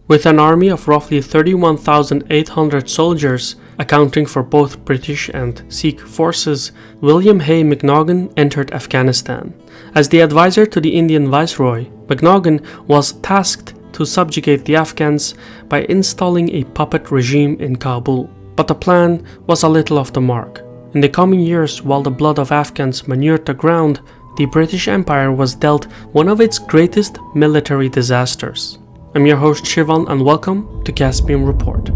With an army of roughly 31,800 soldiers, accounting for both British and Sikh forces, William Hay Macnaghten entered Afghanistan. As the advisor to the Indian viceroy, Macnaghten was tasked to subjugate the Afghans by installing a puppet regime in Kabul. But the plan was a little off the mark. In the coming years, while the blood of Afghans manured the ground, the British Empire was dealt one of its greatest military disasters. I'm your host Shivan and welcome to Caspian Report.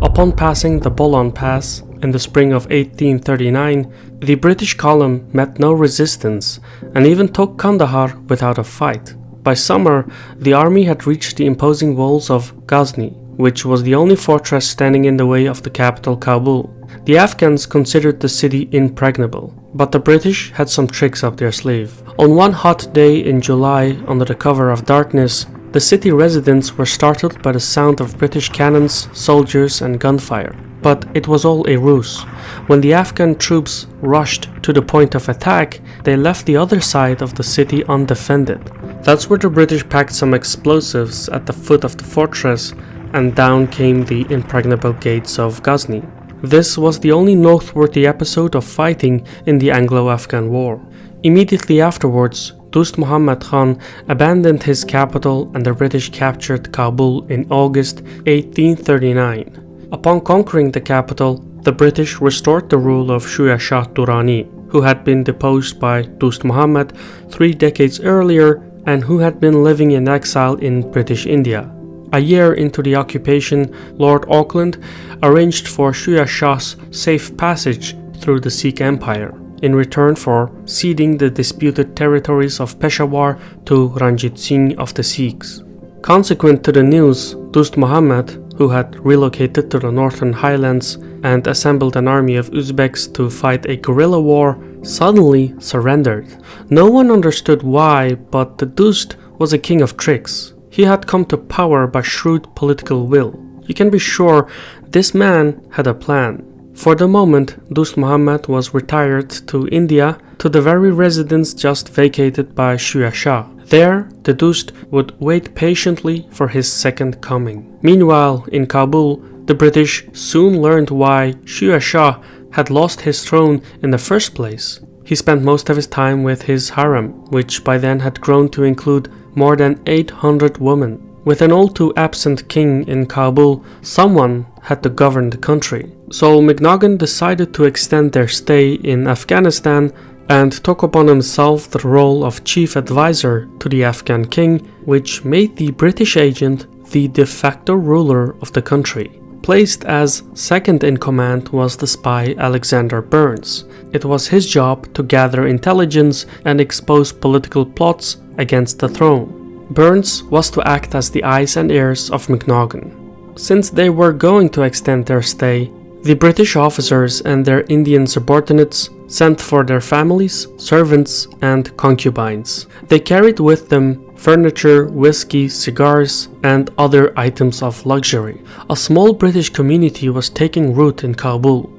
Upon passing the Bolan Pass in the spring of 1839, the British column met no resistance and even took Kandahar without a fight. By summer, the army had reached the imposing walls of Ghazni, which was the only fortress standing in the way of the capital Kabul. The Afghans considered the city impregnable, but the British had some tricks up their sleeve. On one hot day in July, under the cover of darkness, the city residents were startled by the sound of British cannons, soldiers and gunfire. But it was all a ruse. When the Afghan troops rushed to the point of attack, they left the other side of the city undefended. That's where the British packed some explosives at the foot of the fortress, and down came the impregnable gates of Ghazni. This was the only noteworthy episode of fighting in the Anglo-Afghan War. Immediately afterwards, Dost Muhammad Khan abandoned his capital and the British captured Kabul in August 1839. Upon conquering the capital, the British restored the rule of Shuja Shah Durrani, who had been deposed by Dost Muhammad 3 decades earlier and who had been living in exile in British India. A year into the occupation, Lord Auckland arranged for Shuja Shah's safe passage through the Sikh Empire, in return for ceding the disputed territories of Peshawar to Ranjit Singh of the Sikhs. Consequent to the news, Dost Muhammad, who had relocated to the northern highlands and assembled an army of Uzbeks to fight a guerrilla war, suddenly surrendered. No one understood why, but the Dost was a king of tricks. He had come to power by shrewd political will. You can be sure this man had a plan. For the moment, Dost Muhammad was retired to India, to the very residence just vacated by Shuja Shah. There, the Dost would wait patiently for his second coming. Meanwhile, in Kabul, the British soon learned why Shuja Shah had lost his throne in the first place. He spent most of his time with his harem, which by then had grown to include more than 800 women. With an all too absent king in Kabul, someone had to govern the country. So Macnaghten decided to extend their stay in Afghanistan and took upon himself the role of chief advisor to the Afghan king, which made the British agent the de facto ruler of the country. Placed as second in command was the spy Alexander Burnes. It was his job to gather intelligence and expose political plots against the throne. Burnes was to act as the eyes and ears of Macnaghten. Since they were going to extend their stay, the British officers and their Indian subordinates sent for their families, servants, and concubines. They carried with them furniture, whiskey, cigars, and other items of luxury. A small British community was taking root in Kabul.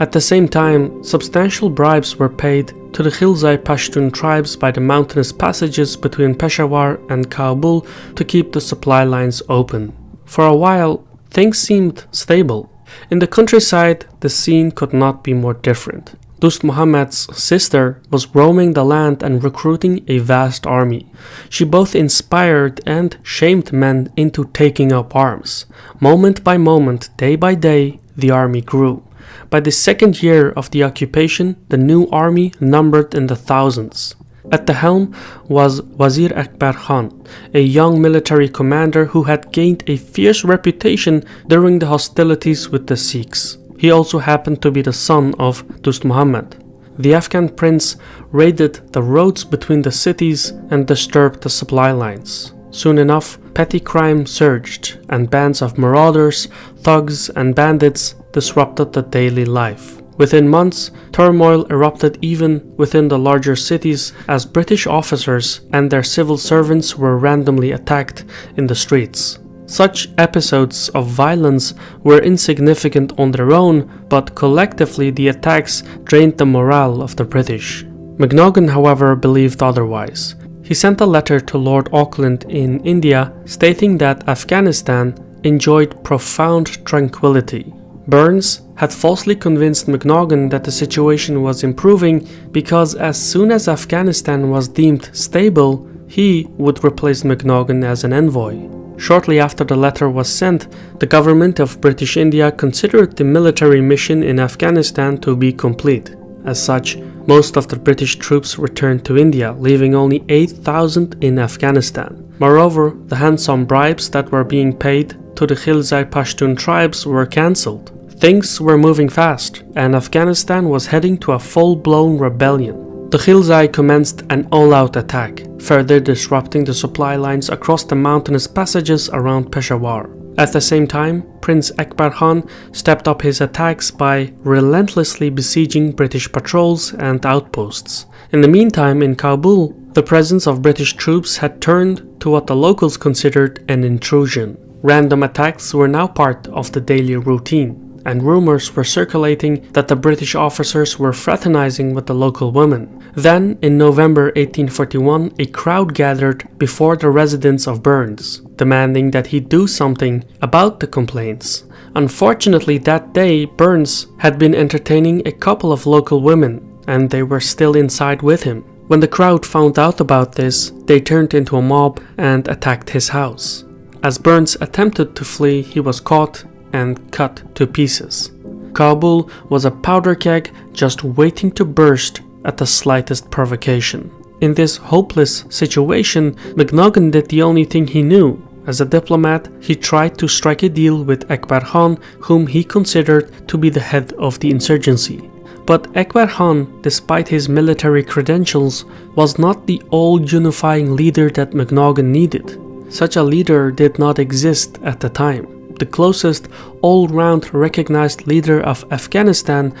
At the same time, substantial bribes were paid to the Ghilzai Pashtun tribes by the mountainous passages between Peshawar and Kabul to keep the supply lines open. For a while, things seemed stable. In the countryside, the scene could not be more different. Dost Muhammad's sister was roaming the land and recruiting a vast army. She both inspired and shamed men into taking up arms. Moment by moment, day by day, the army grew. By the second year of the occupation, the new army numbered in the thousands. At the helm was Wazir Akbar Khan, a young military commander who had gained a fierce reputation during the hostilities with the Sikhs. He also happened to be the son of Dost Muhammad. The Afghan prince raided the roads between the cities and disturbed the supply lines. Soon enough, petty crime surged, and bands of marauders, thugs, and bandits disrupted the daily life. Within months, turmoil erupted even within the larger cities as British officers and their civil servants were randomly attacked in the streets. Such episodes of violence were insignificant on their own, but collectively the attacks drained the morale of the British. Macnaghten, however, believed otherwise. He sent a letter to Lord Auckland in India stating that Afghanistan enjoyed profound tranquility. Burns had falsely convinced Macnaghten that the situation was improving because as soon as Afghanistan was deemed stable, he would replace Macnaghten as an envoy. Shortly after the letter was sent, the government of British India considered the military mission in Afghanistan to be complete. As such, most of the British troops returned to India, leaving only 8,000 in Afghanistan. Moreover, the handsome bribes that were being paid to the Khilzai Pashtun tribes were cancelled. Things were moving fast, and Afghanistan was heading to a full-blown rebellion. The Khilzai commenced an all-out attack, further disrupting the supply lines across the mountainous passages around Peshawar. At the same time, Prince Akbar Khan stepped up his attacks by relentlessly besieging British patrols and outposts. In the meantime, in Kabul, the presence of British troops had turned to what the locals considered an intrusion. Random attacks were now part of the daily routine, and rumors were circulating that the British officers were fraternizing with the local women. Then, in November 1841, a crowd gathered before the residence of Burns, demanding that he do something about the complaints. Unfortunately, that day, Burns had been entertaining a couple of local women, and they were still inside with him. When the crowd found out about this, they turned into a mob and attacked his house. As Burns attempted to flee, he was caught and cut to pieces. Kabul was a powder keg just waiting to burst at the slightest provocation. In this hopeless situation, Macnaghten did the only thing he knew. As a diplomat, he tried to strike a deal with Akbar Khan, whom he considered to be the head of the insurgency. But Akbar Khan, despite his military credentials, was not the all-unifying leader that Macnaghten needed. Such a leader did not exist at the time. The closest all-round recognized leader of Afghanistan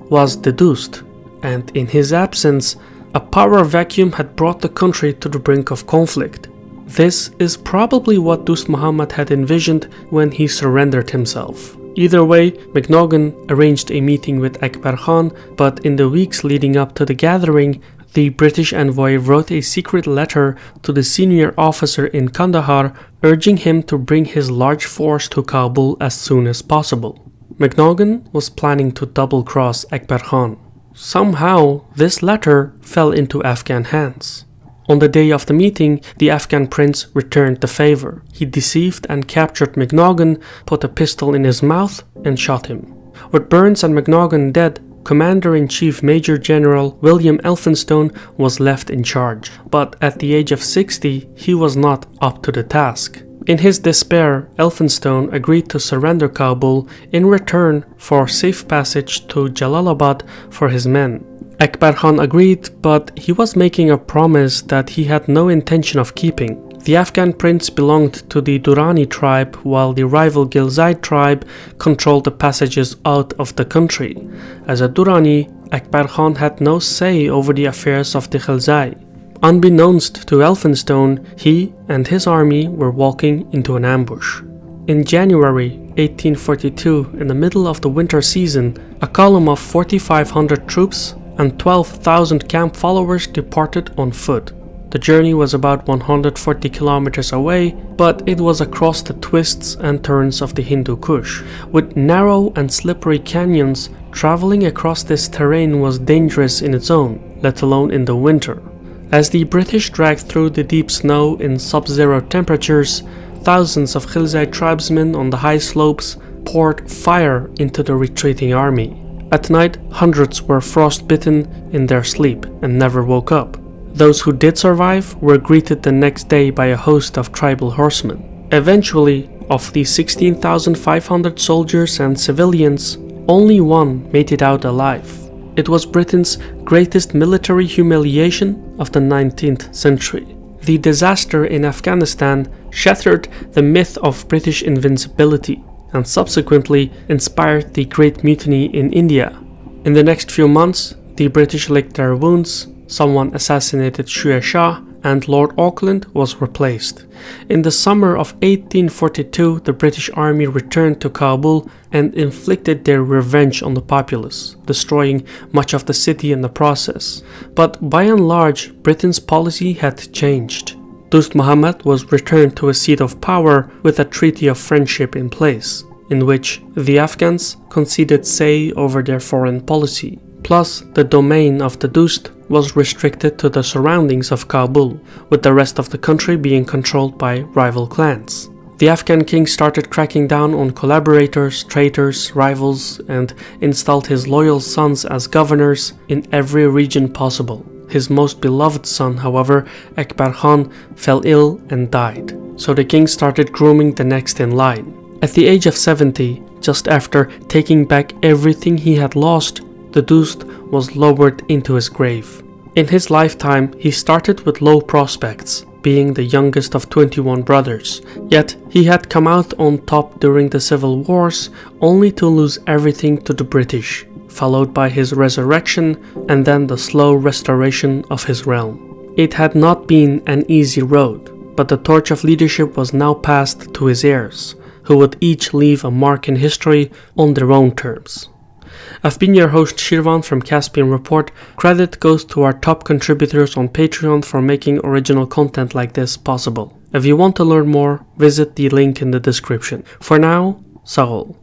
was the Dost, and in his absence, a power vacuum had brought the country to the brink of conflict. This is probably what Dost Muhammad had envisioned when he surrendered himself. Either way, Macnaghten arranged a meeting with Akbar Khan, but in the weeks leading up to the gathering, the British envoy wrote a secret letter to the senior officer in Kandahar urging him to bring his large force to Kabul as soon as possible. Macnaghten was planning to double-cross Akbar Khan. Somehow, this letter fell into Afghan hands. On the day of the meeting, the Afghan prince returned the favor. He deceived and captured Macnaghten, put a pistol in his mouth, and shot him. With Burns and Macnaghten dead, Commander-in-Chief Major General William Elphinstone was left in charge, but at the age of 60, he was not up to the task. In his despair, Elphinstone agreed to surrender Kabul in return for safe passage to Jalalabad for his men. Akbar Khan agreed, but he was making a promise that he had no intention of keeping. The Afghan prince belonged to the Durrani tribe, while the rival Ghilzai tribe controlled the passages out of the country. As a Durrani, Akbar Khan had no say over the affairs of the Ghilzai. Unbeknownst to Elphinstone, he and his army were walking into an ambush. In January 1842, in the middle of the winter season, a column of 4,500 troops and 12,000 camp followers departed on foot. The journey was about 140 kilometers away, but it was across the twists and turns of the Hindu Kush. With narrow and slippery canyons, traveling across this terrain was dangerous in its own, let alone in the winter. As the British dragged through the deep snow in sub-zero temperatures, thousands of Ghilzai tribesmen on the high slopes poured fire into the retreating army. At night, hundreds were frostbitten in their sleep and never woke up. Those who did survive were greeted the next day by a host of tribal horsemen. Eventually, of the 16,500 soldiers and civilians, only one made it out alive. It was Britain's greatest military humiliation of the 19th century. The disaster in Afghanistan shattered the myth of British invincibility and subsequently inspired the Great Mutiny in India. In the next few months, the British licked their wounds, someone assassinated Shuya Shah, and Lord Auckland was replaced. In the summer of 1842, the British army returned to Kabul and inflicted their revenge on the populace, destroying much of the city in the process. But by and large, Britain's policy had changed. Dost Muhammad was returned to a seat of power with a treaty of friendship in place, in which the Afghans conceded say over their foreign policy. Plus, the domain of the Dost was restricted to the surroundings of Kabul, with the rest of the country being controlled by rival clans. The Afghan king started cracking down on collaborators, traitors, rivals, and installed his loyal sons as governors in every region possible. His most beloved son, however, Akbar Khan, fell ill and died, so the king started grooming the next in line. At the age of 70, just after taking back everything he had lost, the Dost was lowered into his grave. In his lifetime, he started with low prospects, being the youngest of 21 brothers, yet he had come out on top during the civil wars, only to lose everything to the British, followed by his resurrection and then the slow restoration of his realm. It had not been an easy road, but the torch of leadership was now passed to his heirs, who would each leave a mark in history on their own terms. I've been your host Shirvan from Caspian Report. Credit goes to our top contributors on Patreon for making original content like this possible. If you want to learn more, visit the link in the description. For now, Sağ ol.